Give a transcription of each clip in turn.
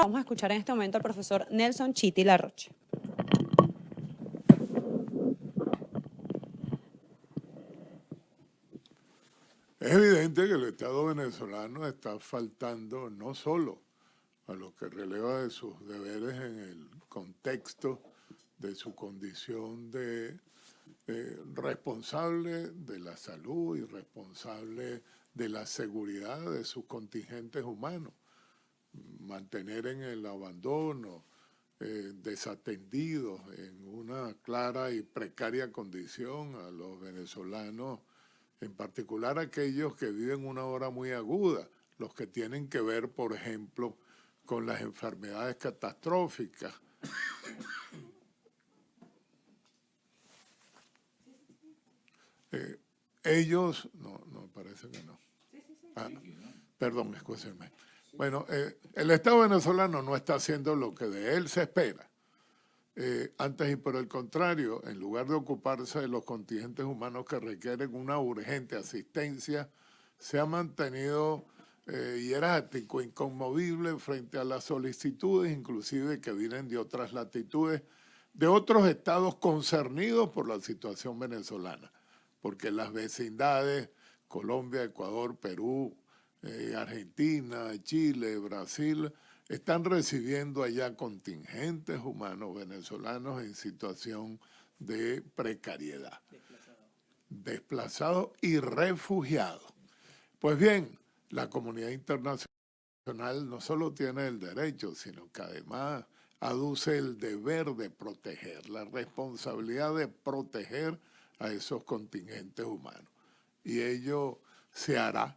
Vamos a escuchar en este momento al profesor Nelson Chiti Larroche. Es evidente que el Estado venezolano está faltando no solo a lo que releva de sus deberes en el contexto de su condición de responsable de la salud y responsable de la seguridad de sus contingentes humanos, mantener en el abandono, desatendidos en una clara y precaria condición a los venezolanos, en particular aquellos que viven una hora muy aguda, los que tienen que ver, por ejemplo, con las enfermedades catastróficas. Ellos, no, parece que no. Ah, perdón, escúchenme. Bueno, el Estado venezolano no está haciendo lo que de él se espera. Antes y por el contrario, en lugar de ocuparse de los contingentes humanos que requieren una urgente asistencia, se ha mantenido hierático, inconmovible frente a las solicitudes, inclusive que vienen de otras latitudes, de otros estados concernidos por la situación venezolana, porque las vecindades, Colombia, Ecuador, Perú, Argentina, Chile, Brasil, están recibiendo allá contingentes humanos venezolanos en situación de precariedad. Desplazados y refugiados. Pues bien, la comunidad internacional no solo tiene el derecho, sino que además aduce el deber de proteger, la responsabilidad de proteger a esos contingentes humanos. Y ello se hará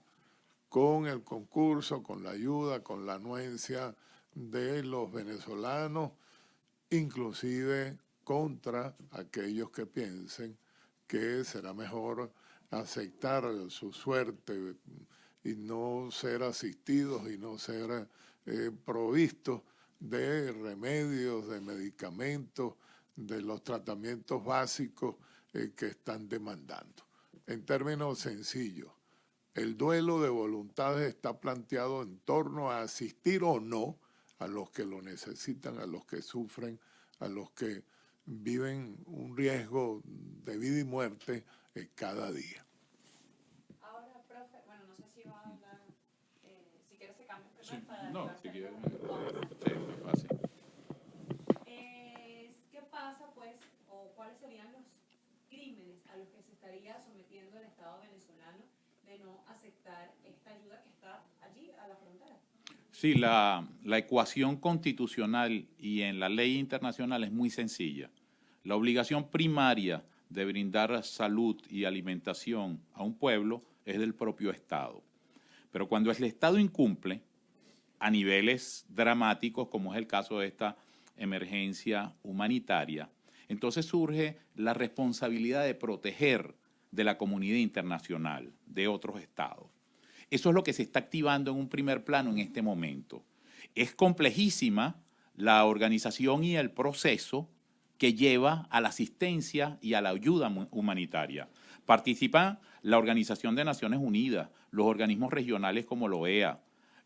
con el concurso, con la ayuda, con la anuencia de los venezolanos, inclusive contra aquellos que piensen que será mejor aceptar su suerte y no ser asistidos y no ser provistos de remedios, de medicamentos, de los tratamientos básicos que están demandando. En términos sencillos, el duelo de voluntades está planteado en torno a asistir o no a los que lo necesitan, a los que sufren, a los que viven un riesgo de vida y muerte cada día. Ahora, profe, bueno, no sé si va a hablar, si quiere se cambia primero para... No, si quiere, sí, fácil. ¿Qué pasa, pues, o cuáles serían los crímenes a los que se estaría sometiendo el Estado venezolano de no aceptar esta ayuda que está allí a la frontera? Sí, la ecuación constitucional y en la ley internacional es muy sencilla. La obligación primaria de brindar salud y alimentación a un pueblo es del propio Estado. Pero cuando el Estado incumple a niveles dramáticos, como es el caso de esta emergencia humanitaria, entonces surge la responsabilidad de proteger de la comunidad internacional, de otros estados. Eso es lo que se está activando en un primer plano en este momento. Es complejísima la organización y el proceso que lleva a la asistencia y a la ayuda humanitaria. Participan la Organización de Naciones Unidas, los organismos regionales como la OEA,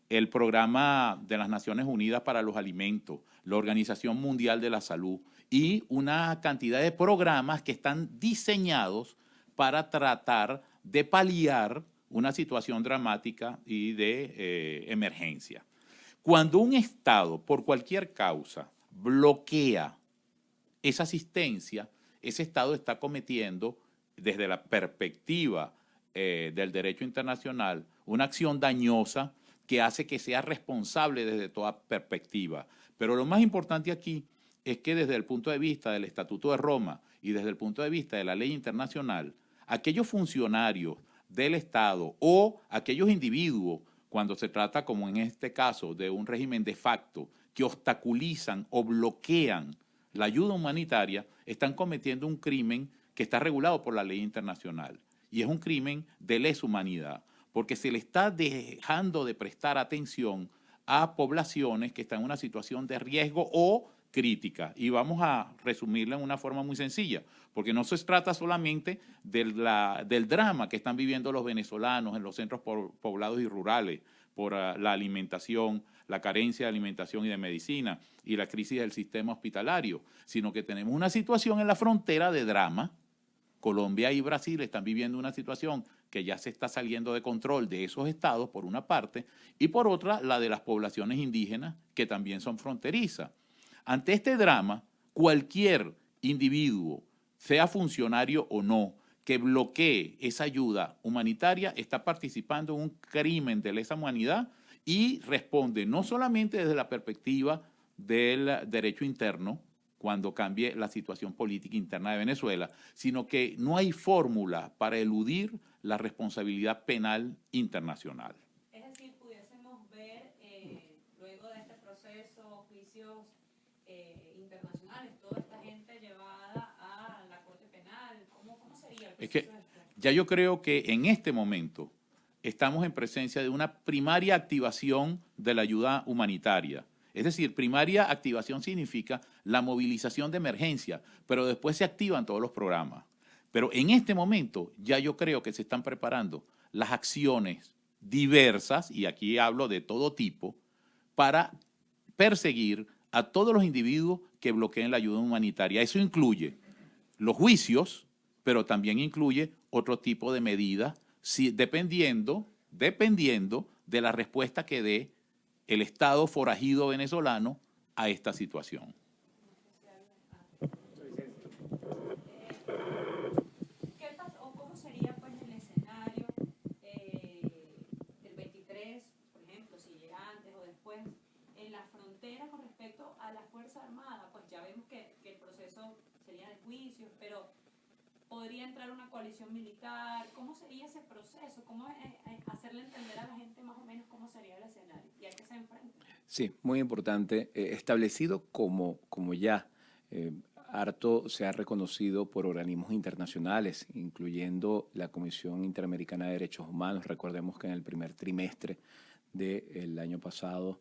el Programa de las Naciones Unidas para los Alimentos, la Organización Mundial de la Salud y una cantidad de programas que están diseñados para tratar de paliar una situación dramática y de emergencia. Cuando un Estado, por cualquier causa, bloquea esa asistencia, ese Estado está cometiendo, desde la perspectiva del derecho internacional, una acción dañosa que hace que sea responsable desde toda perspectiva. Pero lo más importante aquí es que desde el punto de vista del Estatuto de Roma y desde el punto de vista de la ley internacional, aquellos funcionarios del Estado o aquellos individuos, cuando se trata, como en este caso, de un régimen de facto, que obstaculizan o bloquean la ayuda humanitaria, están cometiendo un crimen que está regulado por la ley internacional. Y es un crimen de lesa humanidad, porque se le está dejando de prestar atención a poblaciones que están en una situación de riesgo o crítica. Y vamos a resumirla en una forma muy sencilla, porque no se trata solamente del drama que están viviendo los venezolanos en los centros poblados y rurales por la alimentación, la carencia de alimentación y de medicina y la crisis del sistema hospitalario, sino que tenemos una situación en la frontera de drama. Colombia y Brasil están viviendo una situación que ya se está saliendo de control de esos estados, por una parte, y por otra, la de las poblaciones indígenas, que también son fronterizas. Ante este drama, cualquier individuo, sea funcionario o no, que bloquee esa ayuda humanitaria, está participando en un crimen de lesa humanidad y responde no solamente desde la perspectiva del derecho interno, cuando cambie la situación política interna de Venezuela, sino que no hay fórmula para eludir la responsabilidad penal internacional. Es decir, pudiésemos ver, luego de este proceso, juicios internacionales, toda esta gente llevada a la Corte Penal, ¿cómo sería el proceso? Es que ya yo creo que en este momento estamos en presencia de una primaria activación de la ayuda humanitaria. Es decir, primaria activación significa la movilización de emergencia, pero después se activan todos los programas. Pero en este momento ya yo creo que se están preparando las acciones diversas, y aquí hablo de todo tipo, para perseguir a todos los individuos que bloqueen la ayuda humanitaria. Eso incluye los juicios, pero también incluye otro tipo de medidas, dependiendo de la respuesta que dé el Estado forajido venezolano a esta situación. ¿Qué pasa o cómo sería pues el escenario del 23, por ejemplo, si llega antes o después, en la frontera con respecto a la Fuerza Armada? Pues ya vemos que el proceso sería de juicios, pero ¿podría entrar una coalición militar? ¿Cómo sería ese proceso? ¿Cómo hacerle entender a la gente más o menos cómo sería el escenario y a qué se enfrenta? Sí, muy importante. Establecido como ya harto se ha reconocido por organismos internacionales, incluyendo la Comisión Interamericana de Derechos Humanos. Recordemos que en el primer trimestre del año pasado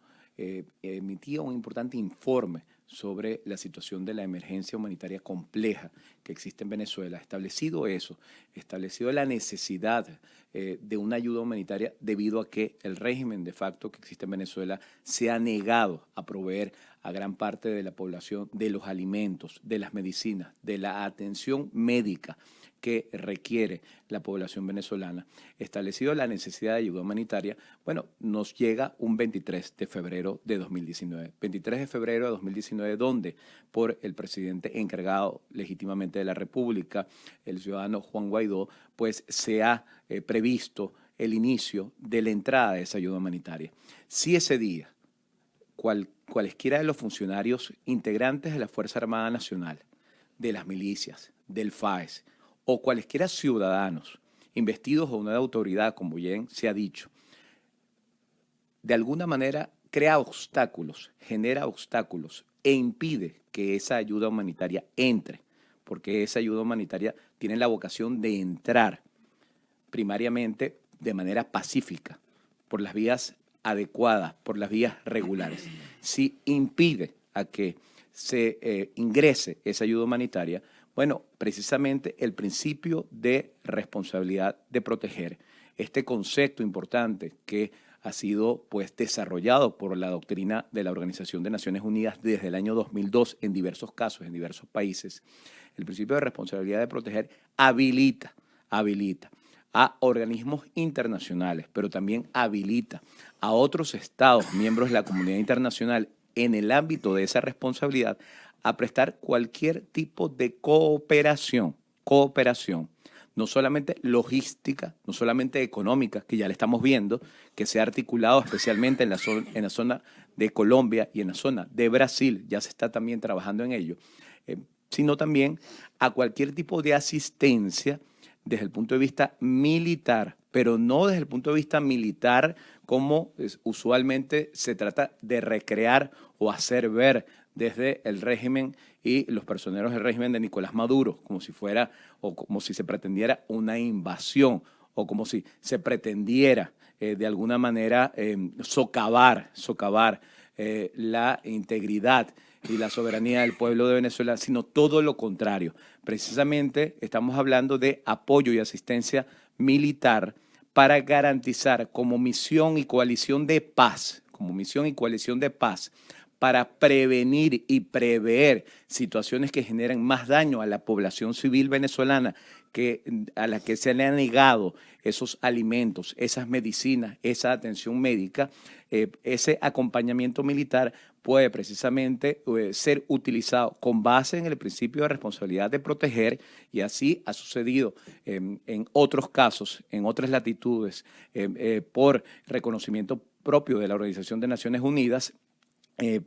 emitía un importante informe sobre la situación de la emergencia humanitaria compleja que existe en Venezuela. Establecido eso, establecido la necesidad de una ayuda humanitaria debido a que el régimen de facto que existe en Venezuela se ha negado a proveer a gran parte de la población de los alimentos, de las medicinas, de la atención médica que requiere la población venezolana. Establecido la necesidad de ayuda humanitaria, bueno, nos llega un 23 de febrero de 2019. 23 de febrero de 2019, donde por el presidente encargado legítimamente de la República, el ciudadano Juan Guaidó, pues se ha previsto el inicio de la entrada de esa ayuda humanitaria. Si ese día cualesquiera de los funcionarios integrantes de la Fuerza Armada Nacional, de las milicias, del FAES, o cualesquiera ciudadanos investidos o una autoridad, como bien se ha dicho, de alguna manera crea obstáculos, genera obstáculos e impide que esa ayuda humanitaria entre, porque esa ayuda humanitaria tiene la vocación de entrar primariamente de manera pacífica, por las vías adecuadas, por las vías regulares. Si impide a que se ingrese esa ayuda humanitaria, bueno, precisamente el principio de responsabilidad de proteger, este concepto importante que ha sido pues desarrollado por la doctrina de la Organización de Naciones Unidas desde el año 2002 en diversos casos, en diversos países, el principio de responsabilidad de proteger habilita a organismos internacionales, pero también habilita a otros estados, miembros de la comunidad internacional, en el ámbito de esa responsabilidad, a prestar cualquier tipo de cooperación, no solamente logística, no solamente económica, que ya le estamos viendo, que se ha articulado especialmente en la zona de Colombia y en la zona de Brasil, ya se está también trabajando en ello, sino también a cualquier tipo de asistencia desde el punto de vista militar, pero no desde el punto de vista militar como usualmente se trata de recrear o hacer ver desde el régimen y los personeros del régimen de Nicolás Maduro, como si fuera o como si se pretendiera una invasión o como si se pretendiera de alguna manera socavar la integridad y la soberanía del pueblo de Venezuela, sino todo lo contrario. Precisamente estamos hablando de apoyo y asistencia militar para garantizar como misión y coalición de paz como misión y coalición de paz para prevenir y prever situaciones que generan más daño a la población civil venezolana, a la que se le han negado esos alimentos, esas medicinas, esa atención médica, ese acompañamiento militar puede precisamente ser utilizado con base en el principio de responsabilidad de proteger, y así ha sucedido en otros casos, en otras latitudes, por reconocimiento propio de la Organización de Naciones Unidas.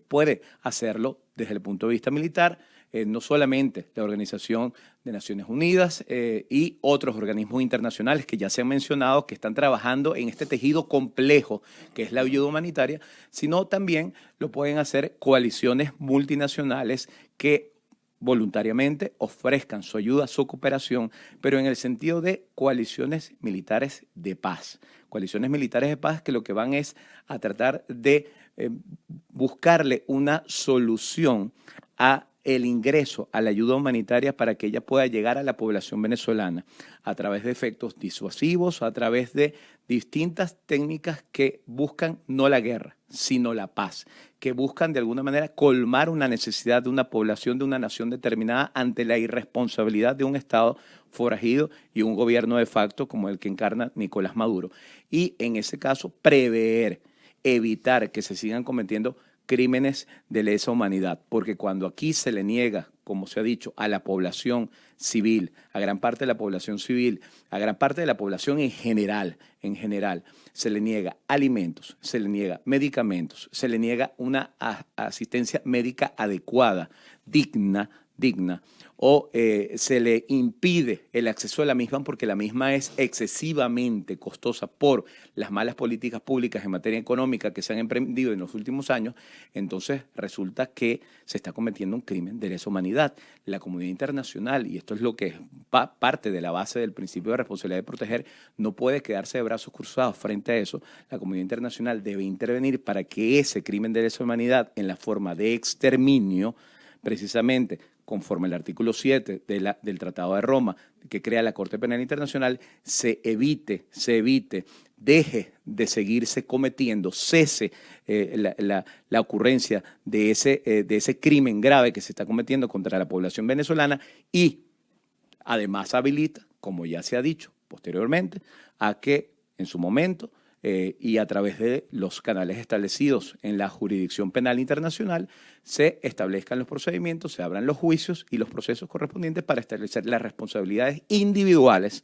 Puede hacerlo desde el punto de vista militar, no solamente la Organización de Naciones Unidas y otros organismos internacionales que ya se han mencionado, que están trabajando en este tejido complejo que es la ayuda humanitaria, sino también lo pueden hacer coaliciones multinacionales que voluntariamente ofrezcan su ayuda, su cooperación, pero en el sentido de coaliciones militares de paz. Coaliciones militares de paz que lo que van es a tratar de buscarle una solución a el ingreso a la ayuda humanitaria para que ella pueda llegar a la población venezolana a través de efectos disuasivos, a través de distintas técnicas que buscan no la guerra, sino la paz, que buscan de alguna manera colmar una necesidad de una población, de una nación determinada ante la irresponsabilidad de un Estado forajido y un gobierno de facto como el que encarna Nicolás Maduro. Y en ese caso, prever, evitar que se sigan cometiendo crímenes de lesa humanidad, porque cuando aquí se le niega, como se ha dicho, a la población civil, a gran parte de la población civil, a gran parte de la población en general, se le niega alimentos, se le niega medicamentos, se le niega una asistencia médica adecuada, digna, o se le impide el acceso a la misma porque la misma es excesivamente costosa por las malas políticas públicas en materia económica que se han emprendido en los últimos años, entonces resulta que se está cometiendo un crimen de lesa humanidad. La comunidad internacional, y esto es lo que es parte de la base del principio de responsabilidad de proteger, no puede quedarse de brazos cruzados frente a eso. La comunidad internacional debe intervenir para que ese crimen de lesa humanidad en la forma de exterminio, precisamente conforme al artículo 7 del Tratado de Roma, que crea la Corte Penal Internacional, se evite, deje de seguirse cometiendo, cese la ocurrencia de ese crimen grave que se está cometiendo contra la población venezolana y además habilita, como ya se ha dicho posteriormente, a que en su momento y a través de los canales establecidos en la jurisdicción penal internacional se establezcan los procedimientos, se abran los juicios y los procesos correspondientes para establecer las responsabilidades individuales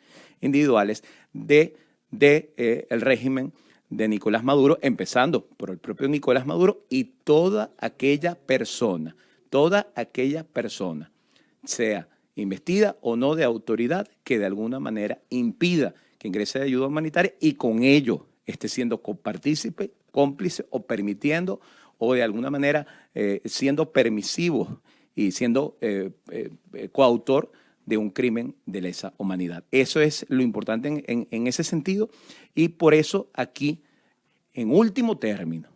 de el régimen de Nicolás Maduro, empezando por el propio Nicolás Maduro y toda aquella persona, sea investida o no de autoridad, que de alguna manera impida que ingrese de ayuda humanitaria y con ello esté siendo copartícipe, cómplice o permitiendo o de alguna manera siendo permisivo y siendo coautor de un crimen de lesa humanidad. Eso es lo importante en ese sentido y por eso aquí, en último término,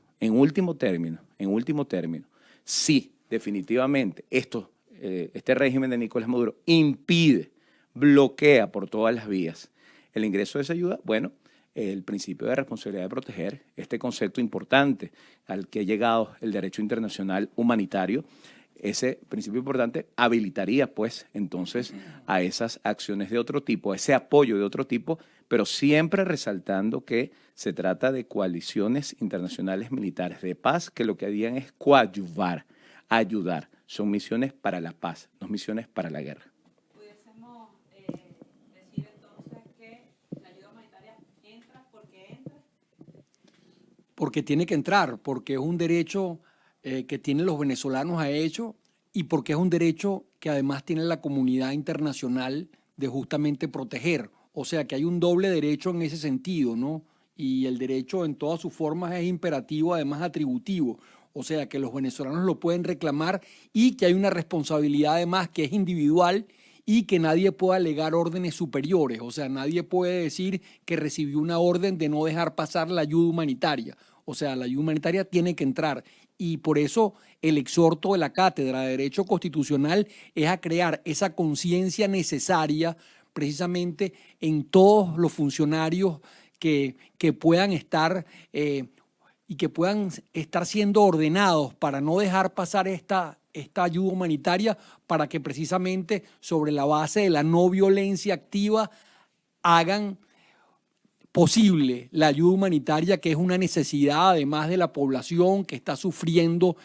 sí, definitivamente este régimen de Nicolás Maduro impide, bloquea por todas las vías el ingreso de esa ayuda, bueno, el principio de responsabilidad de proteger, este concepto importante al que ha llegado el derecho internacional humanitario, ese principio importante habilitaría pues entonces a esas acciones de otro tipo, a ese apoyo de otro tipo, pero siempre resaltando que se trata de coaliciones internacionales militares de paz que lo que harían es coadyuvar, ayudar. Son misiones para la paz, no misiones para la guerra. Pudiésemos decir entonces que la ayuda humanitaria entra porque entra. Porque tiene que entrar, porque es un derecho que tienen los venezolanos a ello y porque es un derecho que además tiene la comunidad internacional de justamente proteger. O sea que hay un doble derecho en ese sentido, ¿no? Y el derecho en todas sus formas es imperativo, además atributivo. O sea que los venezolanos lo pueden reclamar y que hay una responsabilidad además que es individual y que nadie puede alegar órdenes superiores. O sea, nadie puede decir que recibió una orden de no dejar pasar la ayuda humanitaria. O sea, la ayuda humanitaria tiene que entrar. Y por eso el exhorto de la Cátedra de Derecho Constitucional es a crear esa conciencia necesaria precisamente en todos los funcionarios que puedan estar y que puedan estar siendo ordenados para no dejar pasar esta ayuda humanitaria, para que precisamente sobre la base de la no violencia activa hagan posible la ayuda humanitaria, que es una necesidad además de la población que está sufriendo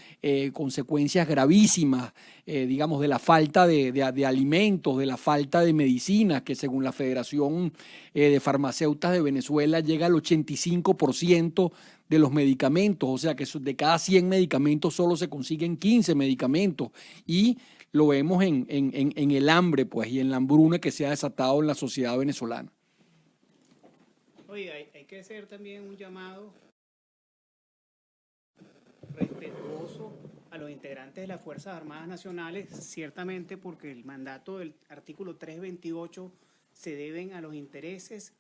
consecuencias gravísimas, digamos, de la falta de alimentos, de la falta de medicinas, que según la Federación de Farmacéuticas de Venezuela llega al 85% de los medicamentos, o sea que de cada 100 medicamentos solo se consiguen 15 medicamentos, y lo vemos en el hambre, pues, y en la hambruna que se ha desatado en la sociedad venezolana. Oye, hay que hacer también un llamado respetuoso a los integrantes de las Fuerzas Armadas Nacionales, ciertamente porque el mandato del artículo 328 se deben a los intereses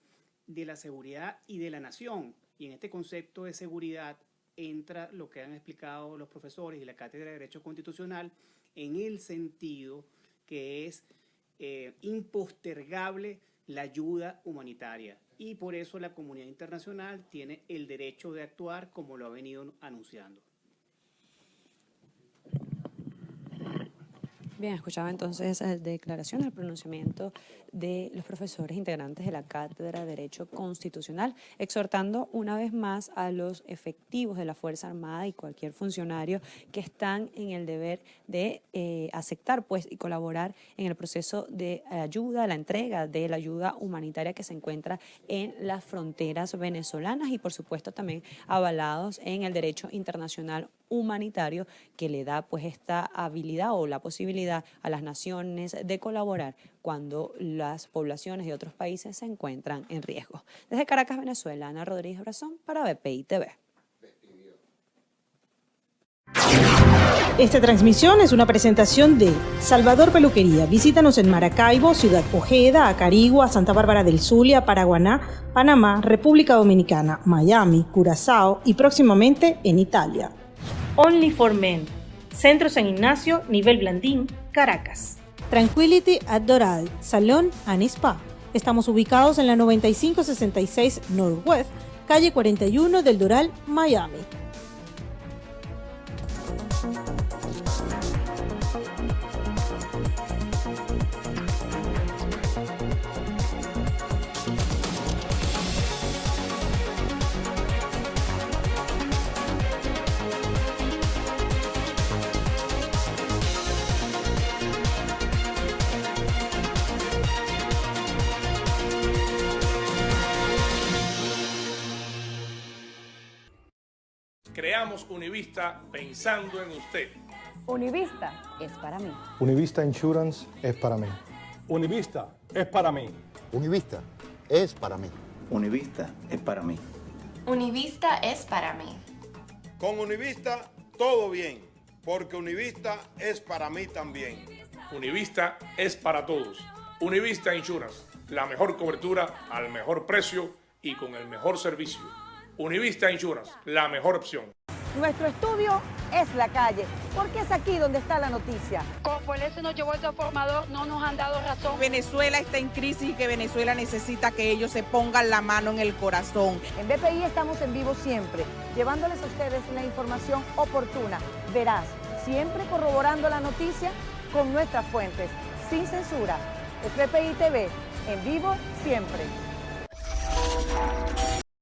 de la seguridad y de la nación. Y en este concepto de seguridad entra lo que han explicado los profesores y la Cátedra de Derecho Constitucional, en el sentido que es impostergable la ayuda humanitaria. Y por eso la comunidad internacional tiene el derecho de actuar como lo ha venido anunciando. Bien, escuchaba entonces esa declaración, el pronunciamiento de los profesores integrantes de la Cátedra de Derecho Constitucional, exhortando una vez más a los efectivos de la Fuerza Armada y cualquier funcionario que están en el deber de aceptar, pues, y colaborar en el proceso de ayuda, la entrega de la ayuda humanitaria que se encuentra en las fronteras venezolanas, y por supuesto también avalados en el derecho internacional humanitario, que le da, pues, esta habilidad o la posibilidad a las naciones de colaborar cuando las poblaciones de otros países se encuentran en riesgo. Desde Caracas, Venezuela, Ana Rodríguez Brazón para BPI TV. Esta transmisión es una presentación de Salvador Peluquería. Visítanos en Maracaibo, Ciudad Ojeda, Acarigua, Santa Bárbara del Zulia, Paraguaná, Panamá, República Dominicana, Miami, Curazao y próximamente en Italia. Only for Men. Centro San Ignacio, nivel Blandín, Caracas. Tranquility at Doral, Salón and Spa. Estamos ubicados en la 9566 Northwest, calle 41 del Doral, Miami. Creamos Univista pensando en usted. Univista es para mí. Univista Insurance es para mí. Univista es para mí. Univista es para mí. Univista es para mí. Univista es para mí. Con Univista todo bien, porque Univista es para mí también. Univista es para todos. Univista Insurance, la mejor cobertura al mejor precio y con el mejor servicio. Univista Insurance, la mejor opción. Nuestro estudio es la calle, porque es aquí donde está la noticia. Como ese nos llevó el transformador, no nos han dado razón. Venezuela está en crisis y que Venezuela necesita que ellos se pongan la mano en el corazón. En BPI estamos en vivo siempre, llevándoles a ustedes la información oportuna, veraz, siempre corroborando la noticia con nuestras fuentes, sin censura. Es BPI TV, en vivo siempre.